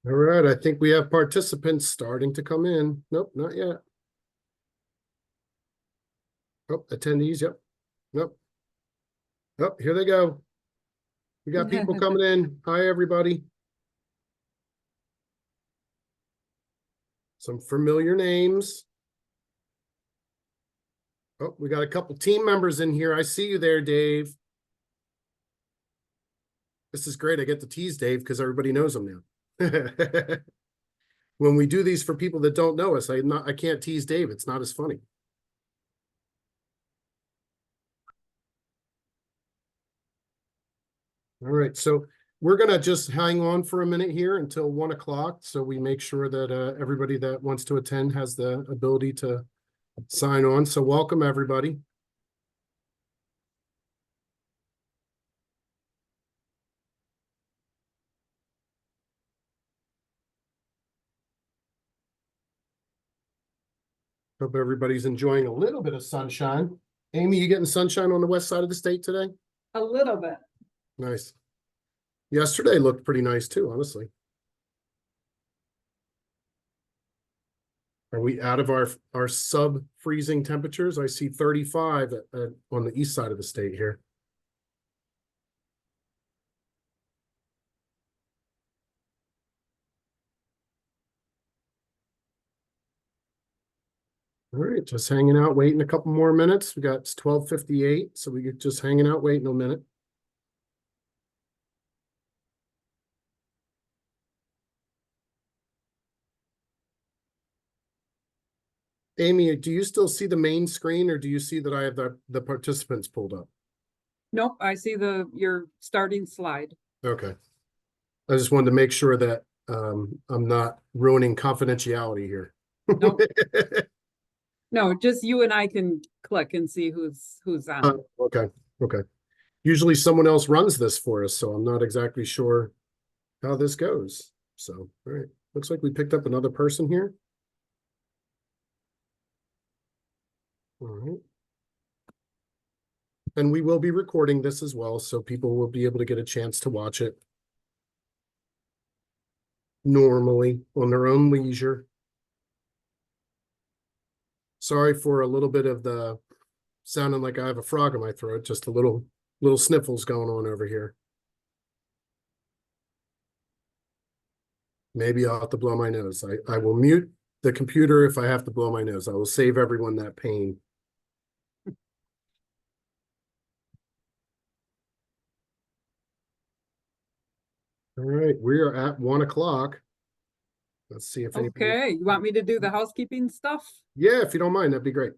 All right, I think we have participants starting to come in. Nope, not yet. Oh, attendees, yep. Nope. Oh, here they go. We got people coming in. Hi, everybody. Some familiar names. Oh, we got a couple team members in here. I see you there, Dave. This is great. I get to tease Dave because everybody knows him now. When we do these for people that don't know us, I can't tease Dave. It's not as funny. All right, so we're gonna just hang on for a minute here until 1 o'clock, so we make sure that everybody that wants to attend has the ability to sign on. So welcome, everybody. Hope everybody's enjoying a little bit of sunshine. Amy, you getting sunshine on the west side of the state today? A little bit. Nice. Yesterday looked pretty nice too, honestly. Are we out of our sub-freezing temperatures? I see 35 on the east side of the state here. All right, just hanging out, waiting a couple more minutes. We got 12:58, so we get just hanging out, waiting a minute. Amy, do you still see the main screen, or do you see that I have the participants pulled up? Nope, I see your starting slide. Okay. I just wanted to make sure that I'm not ruining confidentiality here. Nope. No, just you and I can click and see who's on. Okay. Usually someone else runs this for us, so I'm not exactly sure how this goes. So, all right. Looks like we picked up another person here. All right. And we will be recording this as well, so people will be able to get a chance to watch it normally on their own leisure. Sorry for a little bit of the sounding like I have a frog in my throat, just a little sniffles going on over here. Maybe I'll have to blow my nose. I will mute the computer if I have to blow my nose. I will save everyone that pain. All right, we are at 1 o'clock. Let's see if anybody... Okay, you want me to do the housekeeping stuff? Yeah, if you don't mind, that'd be great.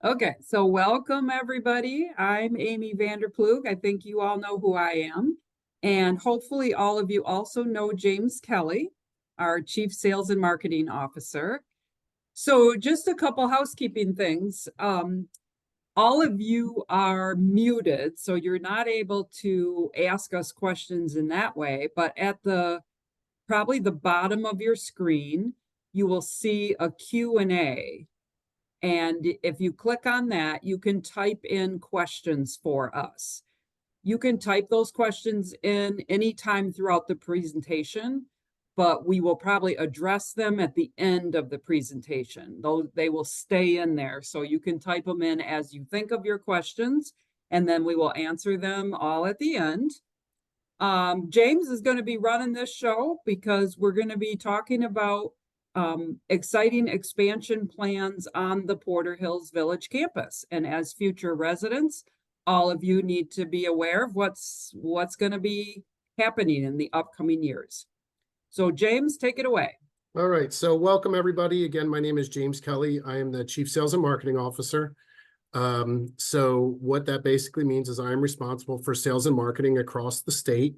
Okay, so welcome everybody. I'm Amy Vanderploeg. I think you all know who I am. And hopefully all of you also know James Kelly, our Chief Sales and Marketing Officer. So just a couple housekeeping things. All of you are muted, so you're not able to ask us questions in that way, but at probably the bottom of your screen, you will see a Q&A. And if you click on that, you can type in questions for us. You can type those questions in anytime throughout the presentation, but we will probably address them at the end of the presentation. They will stay in there, so you can type them in as you think of your questions, and then we will answer them all at the end. James is going to be running this show because we're going to be talking about exciting expansion plans on the Porter Hills Village campus. And as future residents, all of you need to be aware of what's going to be happening in the upcoming years. So James, take it away. All right, so welcome everybody. Again, my name is James Kelly. I am the Chief Sales and Marketing Officer. So what that basically means is I am responsible for sales and marketing across the state.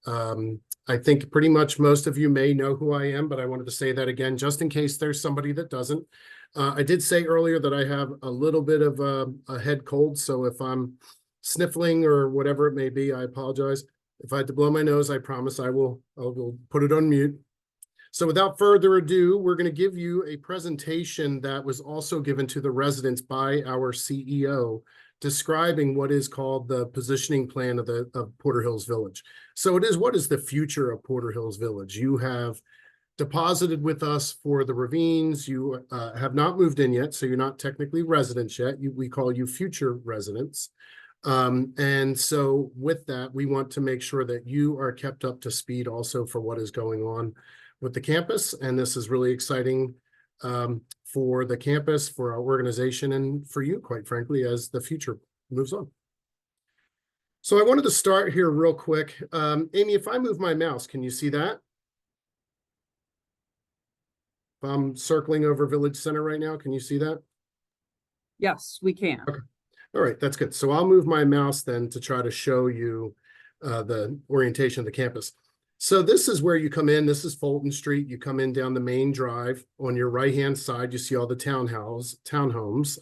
I think pretty much most of you may know who I am, but I wanted to say that again, just in case there's somebody that doesn't. I did say earlier that I have a little bit of a head cold, so if I'm sniffling or whatever it may be, I apologize. If I had to blow my nose, I promise I will put it on mute. So without further ado, we're going to give you a presentation that was also given to the residents by our CEO, describing what is called the positioning plan of Porter Hills Village. So it is, what is the future of Porter Hills Village? You have deposited with us for the Ravines. You have not moved in yet, so you're not technically residents yet. We call you future residents. And so with that, we want to make sure that you are kept up to speed also for what is going on with the campus. And this is really exciting for the campus, for our organization, and for you, quite frankly, as the future moves on. So I wanted to start here real quick. Amy, if I move my mouse, can you see that? If I'm circling over Village Center right now, can you see that? Yes, we can. Okay. All right, that's good. So I'll move my mouse then to try to show you the orientation of the campus. So this is where you come in. This is Fulton Street. You come in down the main drive. On your right-hand side, you see all the townhomes.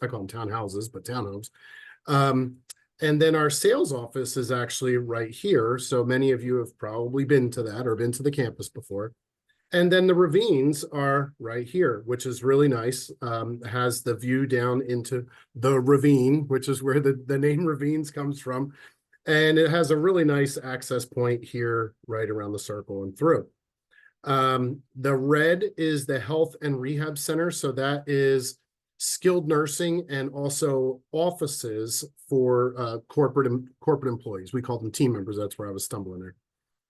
I call them townhouses, but townhomes. And then our sales office is actually right here. So many of you have probably been to that or been to the campus before. And then the Ravines are right here, which is really nice. Has the view down into the ravine, which is where the name Ravines comes from. And it has a really nice access point here right around the circle and through. The red is the Health and Rehab Center. So that is skilled nursing and also offices for corporate employees. We call them team members. That's where I was stumbling there.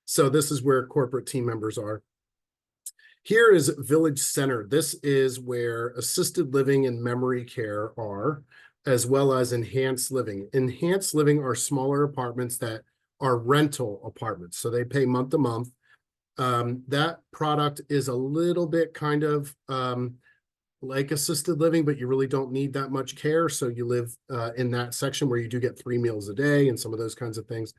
So this is where corporate team members are. Here is Village Center. This is where assisted living and memory care are, as well as enhanced living. Enhanced living are smaller apartments that are rental apartments. So they pay month to month. That product is a little bit kind of like assisted living, but you really don't need that much care. So you live in that section where you do get 3 meals a day and some of those kinds of things.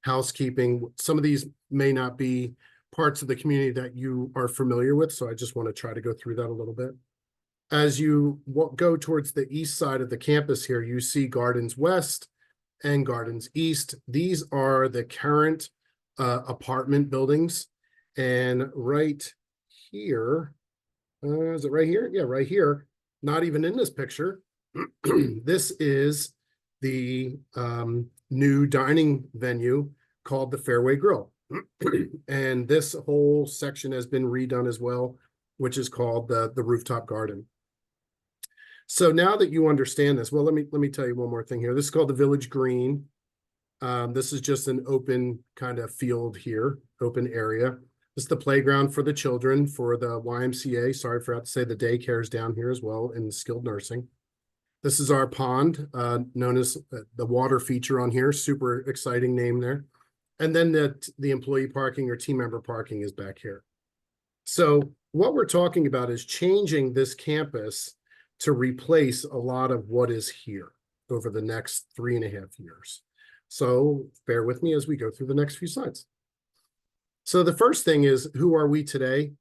Housekeeping. Some of these may not be parts of the community that you are familiar with. So I just want to try to go through that a little bit. As you go towards the east side of the campus here, you see Gardens West and Gardens East. These are the current apartment buildings. And right here, is it right here? Yeah, right here. Not even in this picture. This is the new dining venue called the Fairway Grill. And this whole section has been redone as well, which is called the rooftop garden. So now that you understand this, well, let me tell you one more thing here. This is called the Village Green. This is just an open kind of field here, open area. This is the playground for the children for the YMCA. Sorry, I forgot to say the daycare is down here as well in skilled nursing. This is our pond, known as the water feature on here. Super exciting name there. And then the employee parking or team member parking is back here. So what we're talking about is changing this campus to replace a lot of what is here over the next 3.5 years. So bear with me as we go through the next few slides. So the first thing is, who are we today?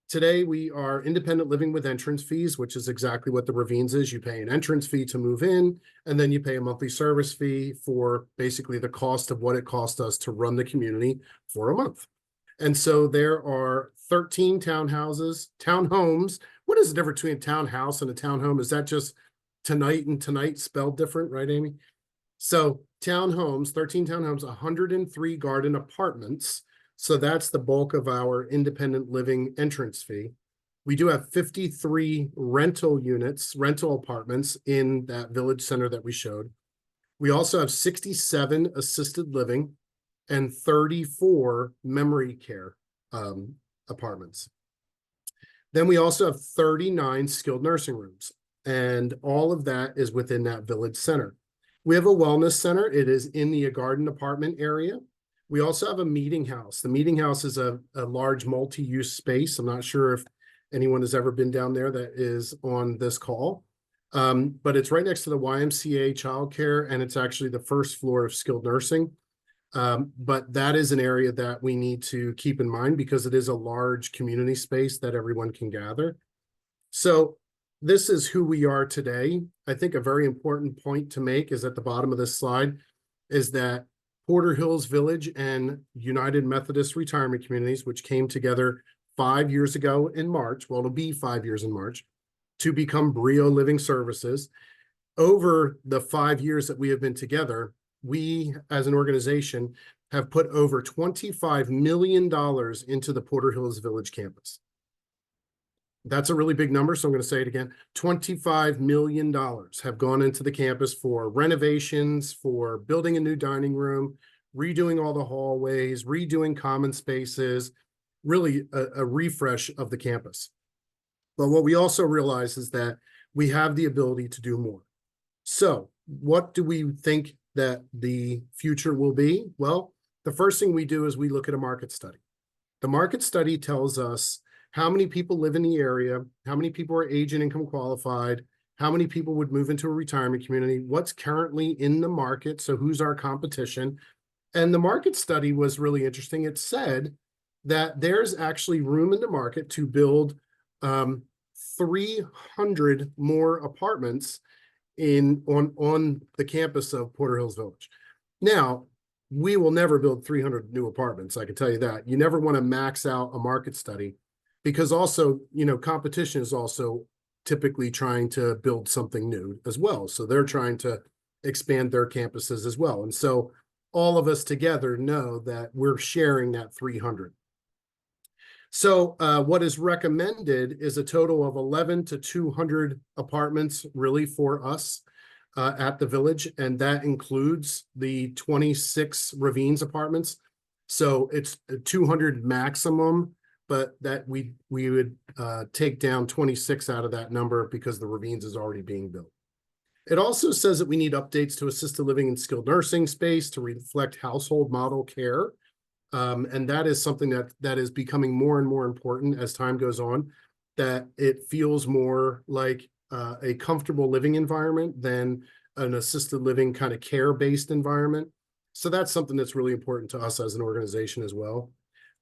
Today, we are independent living with entrance fees, which is exactly what the Ravines is. You pay an entrance fee to move in, and then you pay a monthly service fee for basically the cost of what it cost us to run the community for a month. And so there are 13 townhomes. What is the difference between a townhouse and a townhome? Is that just tonight and tonight spelled different, right, Amy? So townhomes, 13 townhomes, 103 garden apartments. So that's the bulk of our independent living entrance fee. We do have 53 rental units, rental apartments in that Village Center that we showed. We also have 67 assisted living and 34 memory care apartments. Then we also have 39 skilled nursing rooms, and all of that is within that Village Center. We have a wellness center. It is in the garden apartment area. We also have a meeting house. The meeting house is a large multi-use space. I'm not sure if anyone has ever been down there that is on this call, but it's right next to the YMCA childcare, and it's actually the first floor of skilled nursing. But that is an area that we need to keep in mind because it is a large community space that everyone can gather. So this is who we are today. I think a very important point to make is at the bottom of this slide is that Porter Hills Village and United Methodist Retirement Communities, which came together 5 years ago in March, well, it'll be 5 years in March, to become Brio Living Services. Over the 5 years that we have been together, we as an organization have put over $25 million into the Porter Hills Village campus. That's a really big number, so I'm going to say it again. $25 million have gone into the campus for renovations, for building a new dining room, redoing all the hallways, redoing common spaces, really a refresh of the campus. But what we also realize is that we have the ability to do more. So what do we think that the future will be? Well, the first thing we do is we look at a market study. The market study tells us how many people live in the area, how many people are age and income qualified, how many people would move into a retirement community, what's currently in the market, so who's our competition. And the market study was really interesting. It said that there's actually room in the market to build 300 more apartments on the campus of Porter Hills Village. Now, we will never build 300 new apartments, I can tell you that. You never want to max out a market study, because also, competition is also typically trying to build something new as well. So they're trying to expand their campuses as well. And so all of us together know that we're sharing that 300. So what is recommended is a total of 11 to 200 apartments really for us at the village. And that includes the 26 Ravines apartments. So it's 200 maximum, but that we would take down 26 out of that number because the Ravines is already being built. It also says that we need updates to assisted living and skilled nursing space to reflect household model care. And that is something that is becoming more and more important as time goes on, that it feels more like a comfortable living environment than an assisted living kind of care-based environment. So that's something that's really important to us as an organization as well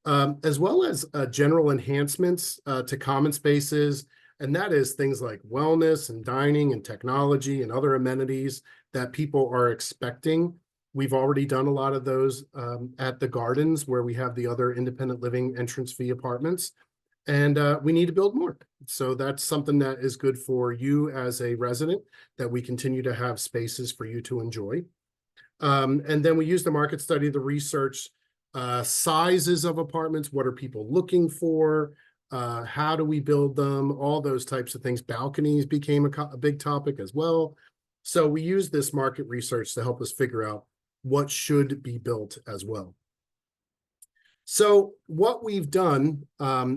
as general enhancements to common spaces. And that is things like wellness and dining and technology and other amenities that people are expecting. We've already done a lot of those at the Gardens, where we have the other independent living entrance fee apartments, and we need to build more. So that's something that is good for you as a resident, that we continue to have spaces for you to enjoy. And then we use the market study to research sizes of apartments. What are people looking for? How do we build them? All those types of things. Balconies became a big topic as well. So we use this market research to help us figure out what should be built as well. So what we've done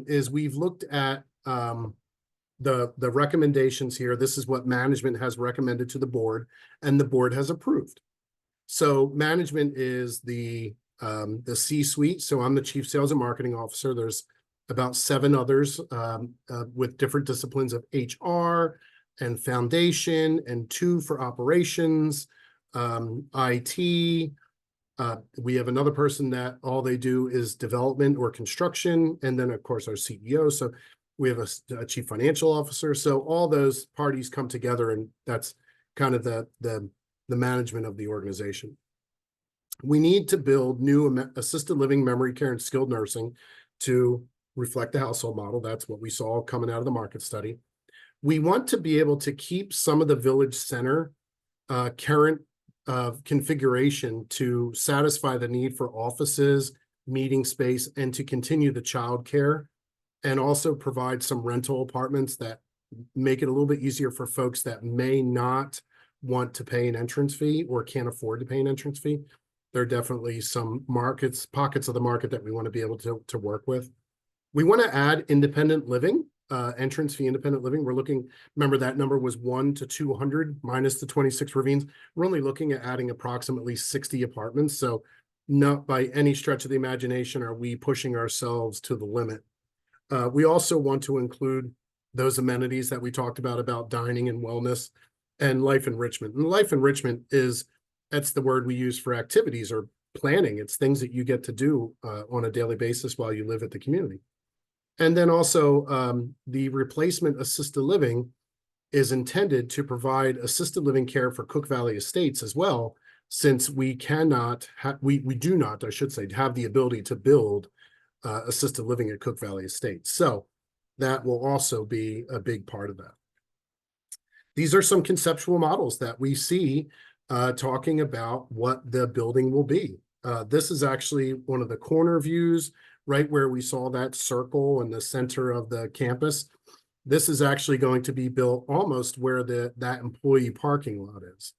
is we've looked at the recommendations here. This is what management has recommended to the board, and the board has approved. So management is the C-suite. So I'm the chief sales and marketing officer. There's about 7 others with different disciplines of HR and foundation, and 2 for operations, IT. We have another person that all they do is development or construction. And then of course our CEO. So we have a chief financial officer. So all those parties come together, and that's kind of the management of the organization. We need to build new assisted living, memory care, and skilled nursing to reflect the household model. That's what we saw coming out of the market study. We want to be able to keep some of the village center current configuration to satisfy the need for offices, meeting space, and to continue the childcare, and also provide some rental apartments that make it a little bit easier for folks that may not want to pay an entrance fee or can't afford to pay an entrance fee. There are definitely some pockets of the market that we want to be able to work with. We want to add independent living, entrance fee independent living. We're looking, remember that number was 1 to 200 minus the 26 Ravines. We're only looking at adding approximately 60 apartments. So not by any stretch of the imagination are we pushing ourselves to the limit. We also want to include those amenities that we talked about dining and wellness and life enrichment. And life enrichment that's the word we use for activities or planning. It's things that you get to do on a daily basis while you live at the community. And then also the replacement assisted living is intended to provide assisted living care for Cook Valley Estates as well, since we cannot, we do not, I should say, have the ability to build assisted living at Cook Valley Estates. So that will also be a big part of that. These are some conceptual models that we see talking about what the building will be. This is actually one of the corner views, right where we saw that circle in the center of the campus. this is actually going to be built almost where that employee parking lot is.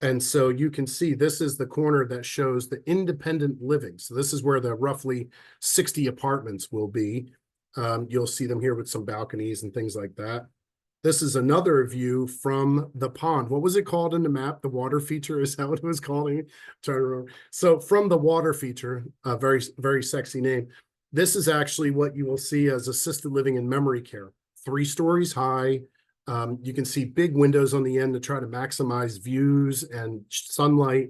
And so you can see this is the corner that shows the independent living. So this is where the roughly 60 apartments will be. You'll see them here with some balconies and things like that. This is another view from the pond. What was it called in the map? The water feature, is that what it was called? I'm trying to remember. So from the water feature, a very, very sexy name. This is actually what you will see as assisted living and memory care. 3 stories high. You can see big windows on the end to try to maximize views and sunlight.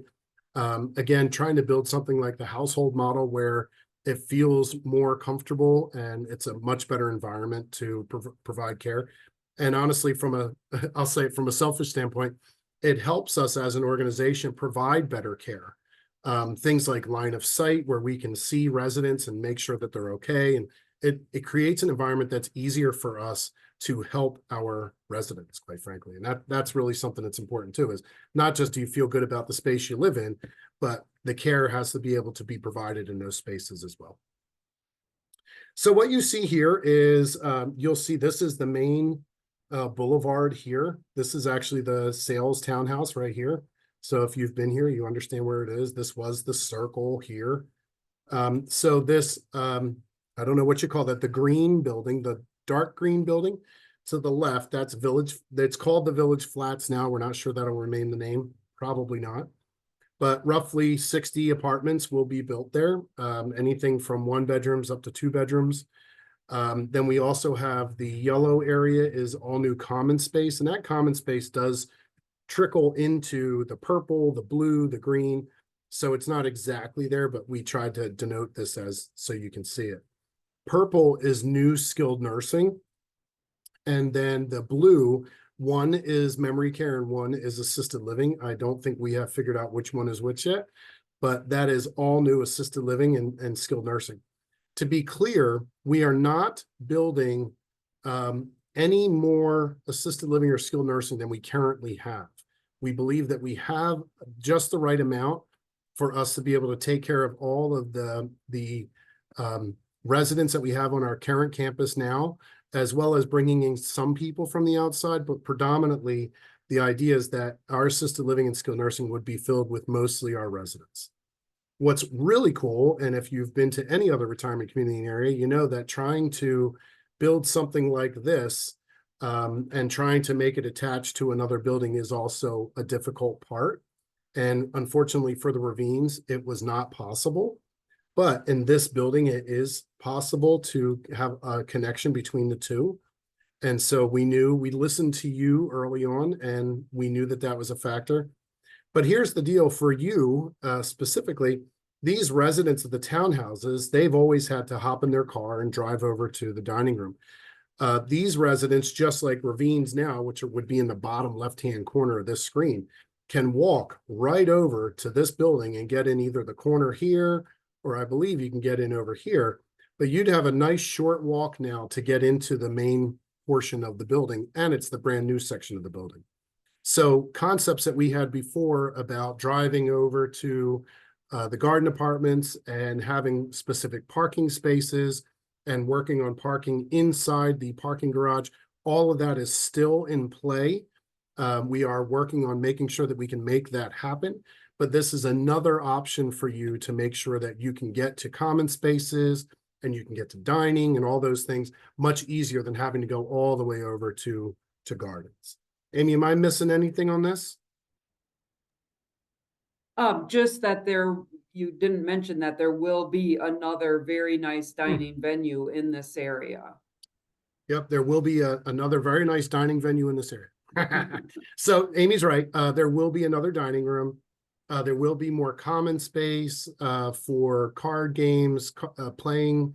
Again, trying to build something like the household model where it feels more comfortable and it's a much better environment to provide care. And honestly, I'll say from a selfish standpoint, it helps us as an organization provide better care. Things like line of sight where we can see residents and make sure that they're okay. And it creates an environment that's easier for us to help our residents, quite frankly. And that's really something that's important too, is not just do you feel good about the space you live in, but the care has to be able to be provided in those spaces as well. So what you see here is, you'll see this is the main boulevard here. This is actually the sales townhouse right here. So if you've been here, you understand where it is. This was the circle here. So this, I don't know what you call that, the green building, the dark green building to the left, that's Village. It's called the Village Flats now. We're not sure that'll remain the name, probably not. But roughly 60 apartments will be built there, anything from 1 bedrooms up to 2 bedrooms. Then we also have the yellow area is all new common space, and that common space does trickle into the purple, the blue, the green. So it's not exactly there, but we tried to denote this as so you can see it. Purple is new skilled nursing. And then the blue, 1 is memory care and 1 is assisted living. I don't think we have figured out which one is which yet, but that is all new assisted living and skilled nursing. To be clear, we are not building any more assisted living or skilled nursing than we currently have. We believe that we have just the right amount for us to be able to take care of all of the residents that we have on our current campus now, as well as bringing in some people from the outside, but predominantly the idea is that our assisted living and skilled nursing would be filled with mostly our residents. What's really cool, and if you've been to any other retirement community area, you know that trying to build something like this and trying to make it attached to another building is also a difficult part. And unfortunately for the Ravines, it was not possible. But in this building, it is possible to have a connection between the two. And so we listened to you early on, and we knew that that was a factor. But here's the deal for you specifically. These residents of the townhouses, they've always had to hop in their car and drive over to the dining room. These residents, just like Ravines now, which would be in the bottom left-hand corner of this screen, can walk right over to this building and get in either the corner here, or I believe you can get in over here, but you'd have a nice short walk now to get into the main portion of the building, and it's the brand new section of the building. So concepts that we had before about driving over to the garden apartments and having specific parking spaces and working on parking inside the parking garage, all of that is still in play. We are working on making sure that we can make that happen. But this is another option for you to make sure that you can get to common spaces and you can get to dining and all those things much easier than having to go all the way over to gardens. Amy, am I missing anything on this? Just that you didn't mention that there will be another very nice dining venue in this area. Yep, there will be another very nice dining venue in this area. So Amy's right. There will be another dining room. There will be more common space for card games, playing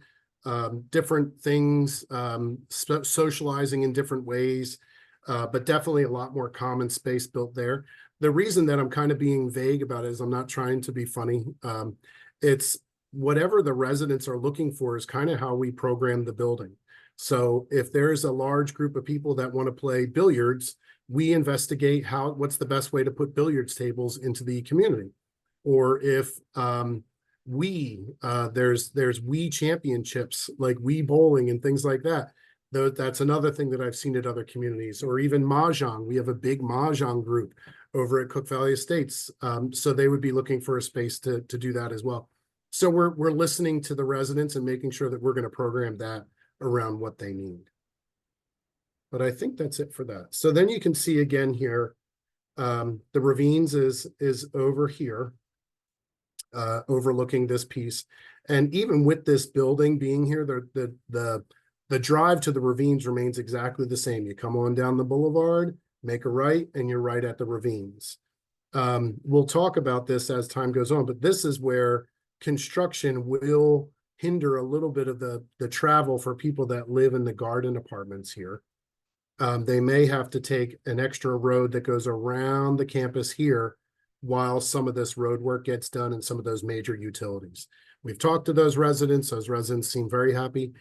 different things, socializing in different ways, but definitely a lot more common space built there. The reason that I'm kind of being vague about it is I'm not trying to be funny. It's whatever the residents are looking for is kind of how we program the building. So if there's a large group of people that want to play billiards, we investigate what's the best way to put billiards tables into the community. Or if there's Wii championships like Wii bowling and things like that, Though that's another thing that I've seen at other communities, or even Mahjong. We have a big Mahjong group over at Cook Valley Estates. So they would be looking for a space to do that as well. So we're listening to the residents and making sure that we're going to program that around what they need. But I think that's it for that. So then you can see again here, the Ravines is over here, overlooking this piece. And even with this building being here, the drive to the Ravines remains exactly the same. You come on down the boulevard, make a right, and you're right at the Ravines. We'll talk about this as time goes on, but this is where construction will hinder a little bit of the travel for people that live in the garden apartments here. They may have to take an extra road that goes around the campus here while some of this road work gets done and some of those major utilities. We've talked to those residents. Those residents seem very happy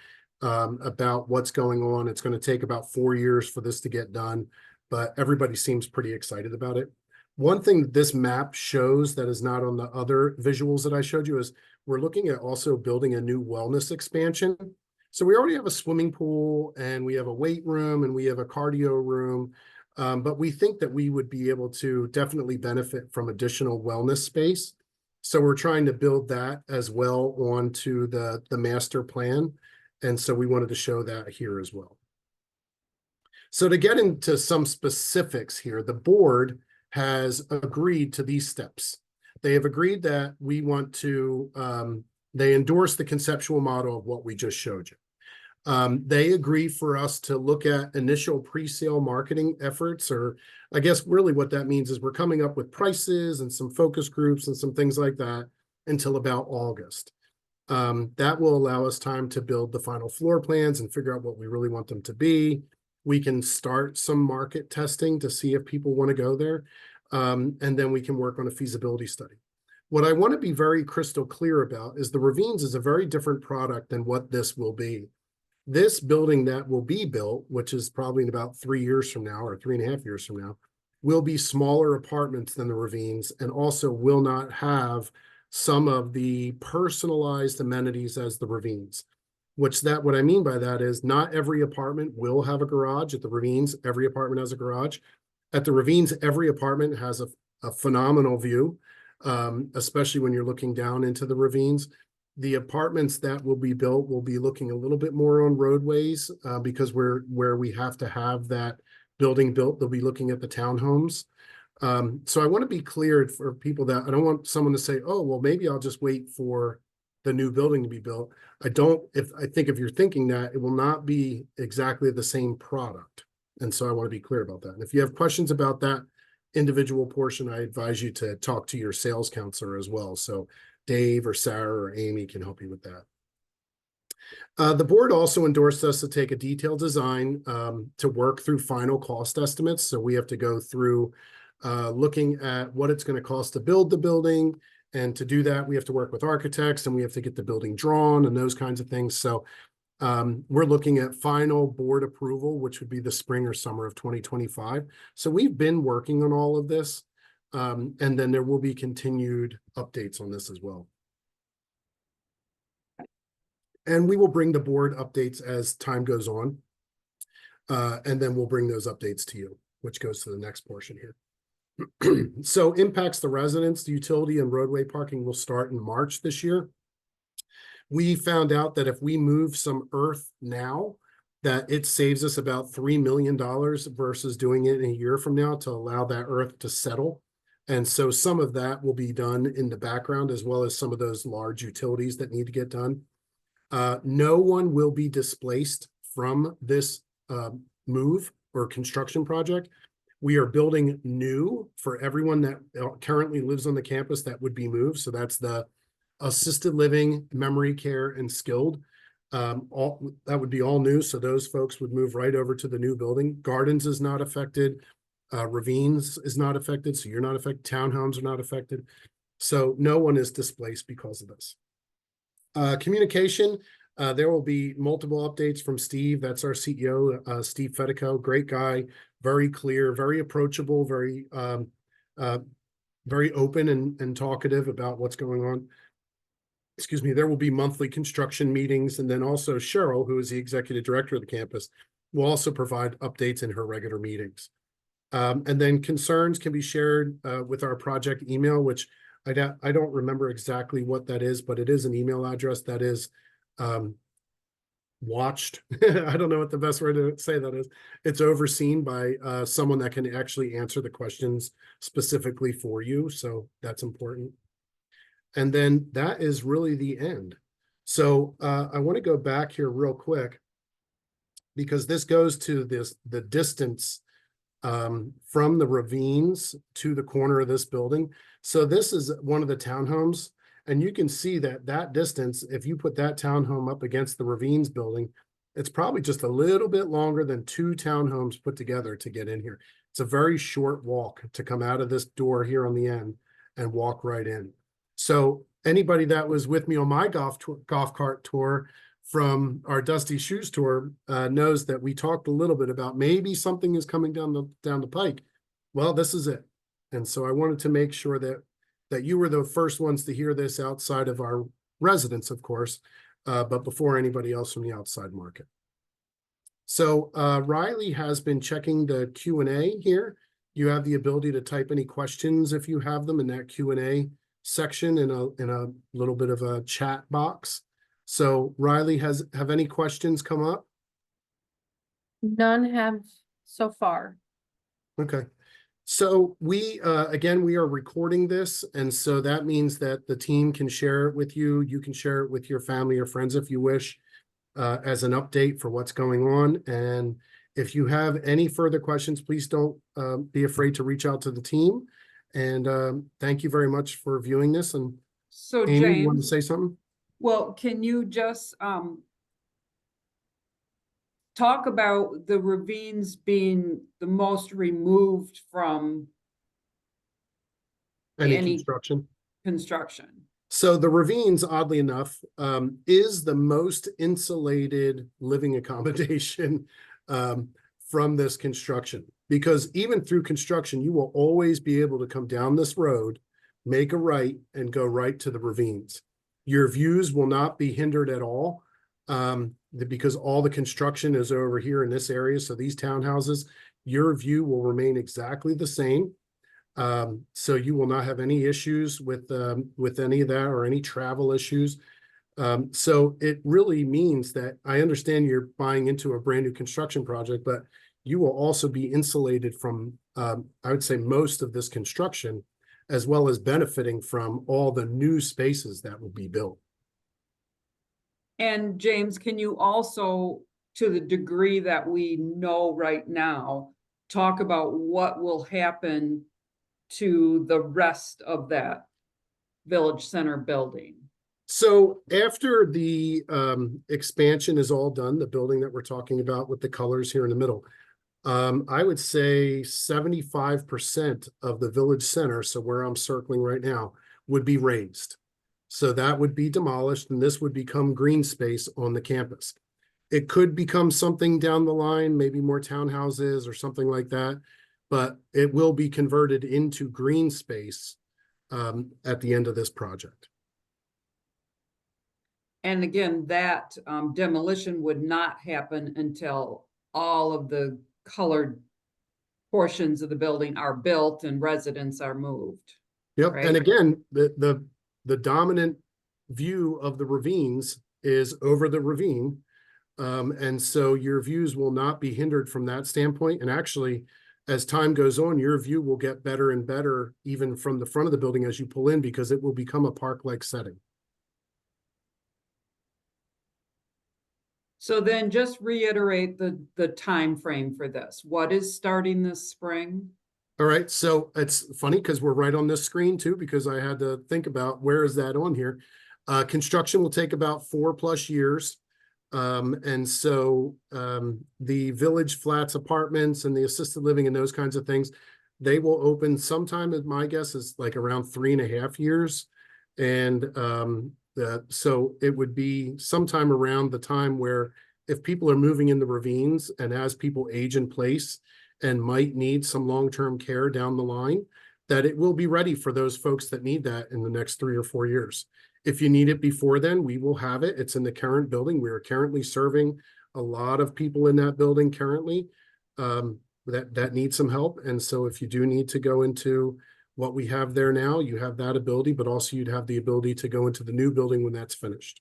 about what's going on. It's going to take about 4 years for this to get done, but everybody seems pretty excited about it. One thing that this map shows that is not on the other visuals that I showed you is we're looking at also building a new wellness expansion. So we already have a swimming pool and we have a weight room and we have a cardio room, but we think that we would be able to definitely benefit from additional wellness space. So we're trying to build that as well onto the master plan. And so we wanted to show that here as well. So to get into some specifics here, the board has agreed to these steps. They have agreed that we want to, they endorse the conceptual model of what we just showed you. They agree for us to look at initial pre-sale marketing efforts, or I guess really what that means is we're coming up with prices and some focus groups and some things like that until about August. That will allow us time to build the final floor plans and figure out what we really want them to be. We can start some market testing to see if people want to go there. And then we can work on a feasibility study. What I want to be very crystal clear about is the Ravines is a very different product than what this will be. This building that will be built, which is probably in about 3 years from now or 3.5 years from now, will be smaller apartments than the Ravines and also will not have some of the personalized amenities as the Ravines. What I mean by that is not every apartment will have a garage. At the Ravines, every apartment has a garage. At the Ravines, every apartment has a phenomenal view, especially when you're looking down into the Ravines. The apartments that will be built will be looking a little bit more on roadways because where we have to have that building built, they'll be looking at the townhomes. So I want to be clear for people that I don't want someone to say, oh, well, maybe I'll just wait for the new building to be built. I think if you're thinking that, it will not be exactly the same product. And so I want to be clear about that. And if you have questions about that individual portion, I advise you to talk to your sales counselor as well. So Dave or Sarah or Amy can help you with that. The board also endorsed us to take a detailed design to work through final cost estimates. So we have to go through looking at what it's going to cost to build the building. And to do that, we have to work with architects and we have to get the building drawn and those kinds of things. So we're looking at final board approval, which would be the spring or summer of 2025. So we've been working on all of this. And then there will be continued updates on this as well. And we will bring the board updates as time goes on. And then we'll bring those updates to you, which goes to the next portion here. So impacts the residents, the utility and roadway parking will start in March this year. We found out that if we move some earth now, that it saves us about $3 million versus doing it in a year from now to allow that earth to settle. And so some of that will be done in the background, as well as some of those large utilities that need to get done. No one will be displaced from this move or construction project. We are building new for everyone that currently lives on the campus that would be moved. So that's the assisted living, memory care, and skilled. That would be all new. So those folks would move right over to the new building. Gardens is not affected. Ravines is not affected. So you're not affected. Townhomes are not affected. So no one is displaced because of this. Communication. There will be multiple updates from Steve. That's our CEO, Steve Fedico. Great guy, very clear, very approachable, very open and talkative about what's going on. excuse me, there will be monthly construction meetings. And then also Cheryl, who is the executive director of the campus, will also provide updates in her regular meetings. And then concerns can be shared with our project email, which I don't remember exactly what that is, but it is an email address that is watched. I don't know what the best way to say that is. It's overseen by someone that can actually answer the questions specifically for you. So that's important. And then that is really the end. So I want to go back here real quick because this goes to the distance from the ravines to the corner of this building. So this is one of the townhomes, and you can see that that distance, if you put that townhome up against the ravines building, it's probably just a little bit longer than 2 townhomes put together to get in here. It's a very short walk to come out of this door here on the end and walk right in. So anybody that was with me on my golf cart tour from our Dusty Shoes tour knows that we talked a little bit about maybe something is coming down the pike. Well, this is it. And so I wanted to make sure that you were the first ones to hear this outside of our residents, of course, but before anybody else from the outside market. So Riley has been checking the Q&A here. You have the ability to type any questions if you have them in that Q&A section in a little bit of a chat box. So Riley, have any questions come up? None have so far. Okay. So we, again, we are recording this. And so that means that the team can share it with you. You can share it with your family or friends if you wish, as an update for what's going on. And if you have any further questions, please don't be afraid to reach out to the team. And thank you very much for viewing this. And So Amy, you want to James, say something? well, can you just talk about the ravines being the most removed from Any any construction? construction? So the ravines, oddly enough, is the most insulated living accommodation from this construction. Because even through construction, you will always be able to come down this road, make a right, and go right to the ravines. Your views will not be hindered at all because all the construction is over here in this area. So these townhouses, your view will remain exactly the same. So you will not have any issues with any of that or any travel issues. So it really means that I understand you're buying into a brand new construction project, but you will also be insulated from, I would say, most of this construction, as well as benefiting from all the new spaces that will be built. And James, can you also, to the degree that we know right now, talk about what will happen to the rest of that Village Center building? So after the expansion is all done, the building that we're talking about with the colors here in the middle, I would say 75% of the Village Center, so where I'm circling right now, would be raised. So that would be demolished and this would become green space on the campus. It could become something down the line, maybe more townhouses or something like that, but it will be converted into green space at the end of this project. And again, that demolition would not happen until all of the colored portions of the building are built and residents are moved. Yep, Right. and again, the dominant view of the ravines is over the ravine. And so your views will not be hindered from that standpoint. And actually, as time goes on, your view will get better and better, even from the front of the building as you pull in, because it will become a park-like setting. So then just reiterate the time frame for this. What is starting this spring? All right, so it's funny because we're right on this screen too, because I had to think about where is that on here. Construction will take about 4+ years. And so the Village Flats apartments and the assisted living and those kinds of things, they will open sometime, my guess is like around 3.5 years. And so it would be sometime around the time where if people are moving in the ravines and as people age in place and might need some long-term care down the line, that it will be ready for those folks that need that in the next 3 or 4 years. If you need it before then, we will have it. It's in the current building. We are currently serving a lot of people in that building currently that need some help. And so if you do need to go into what we have there now, you have that ability, but also you'd have the ability to go into the new building when that's finished.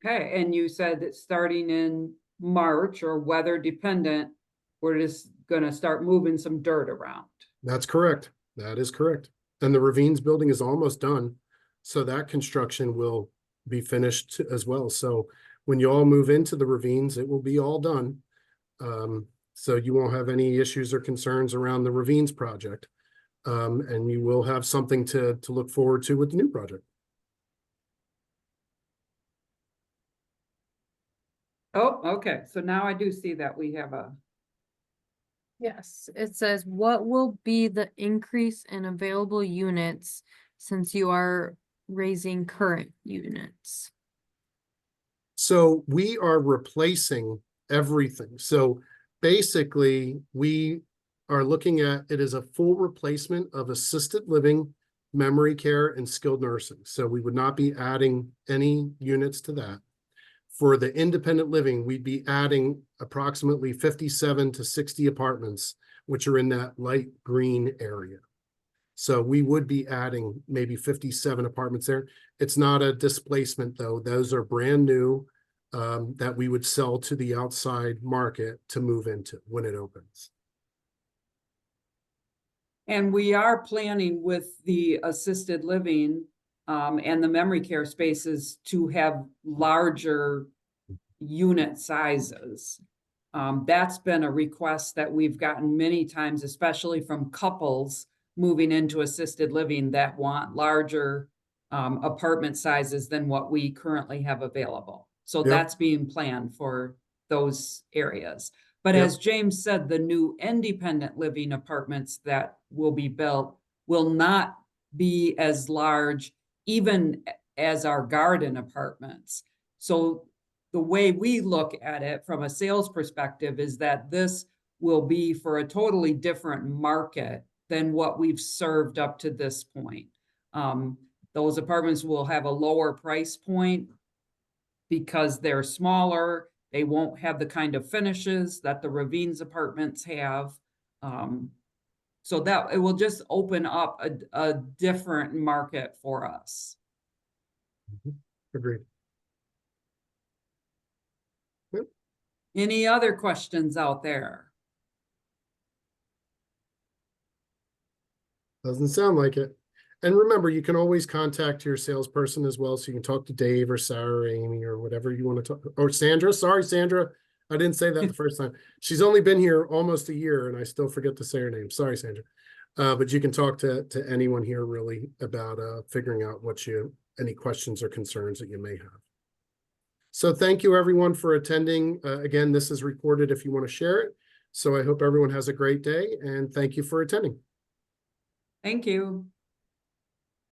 Okay, and you said that starting in March or weather dependent, we're just gonna start moving some dirt around. That's correct. That is correct. And the Ravines building is almost done. So that construction will be finished as well. So when you all move into the Ravines, it will be all done. So you won't have any issues or concerns around the Ravines project. And you will have something to look forward to with the new project. Oh, okay, so now I do see that we have a, Yes, it says, what will be the increase in available units since you are raising current units? So we are replacing everything. So basically, we are looking at it as a full replacement of assisted living, memory care, and skilled nursing. So we would not be adding any units to that. For the independent living, we'd be adding approximately 57 to 60 apartments, which are in that light green area. So we would be adding maybe 57 apartments there. It's not a displacement though. Those are brand new that we would sell to the outside market to move into when it opens. and we are planning with the assisted living and the memory care spaces to have larger unit sizes. That's been a request that we've gotten many times, especially from couples moving into assisted living that want larger apartment sizes than what we currently have available. So Yep. that's being planned for those areas. But Yep. as James said, the new independent living apartments that will be built will not be as large, even as our garden apartments. So the way we look at it from a sales perspective is that this will be for a totally different market than what we've served up to this point. Those apartments will have a lower price point because they're smaller. They won't have the kind of finishes that the Ravines apartments have. So that it will just open up a different market for us. Agreed. Any other questions out there? Doesn't sound like it. And remember, you can always contact your salesperson as well. So you can talk to Dave or Sarah or Amy or whatever you want to talk, or Sandra. Sorry, Sandra. I didn't say that the first time. She's only been here almost a year and I still forget to say her name. Sorry, Sandra. But you can talk to anyone here really about figuring out any questions or concerns that you may have. So thank you everyone for attending. Again, this is recorded if you want to share it. So I hope everyone has a great day and thank you for attending. Thank you.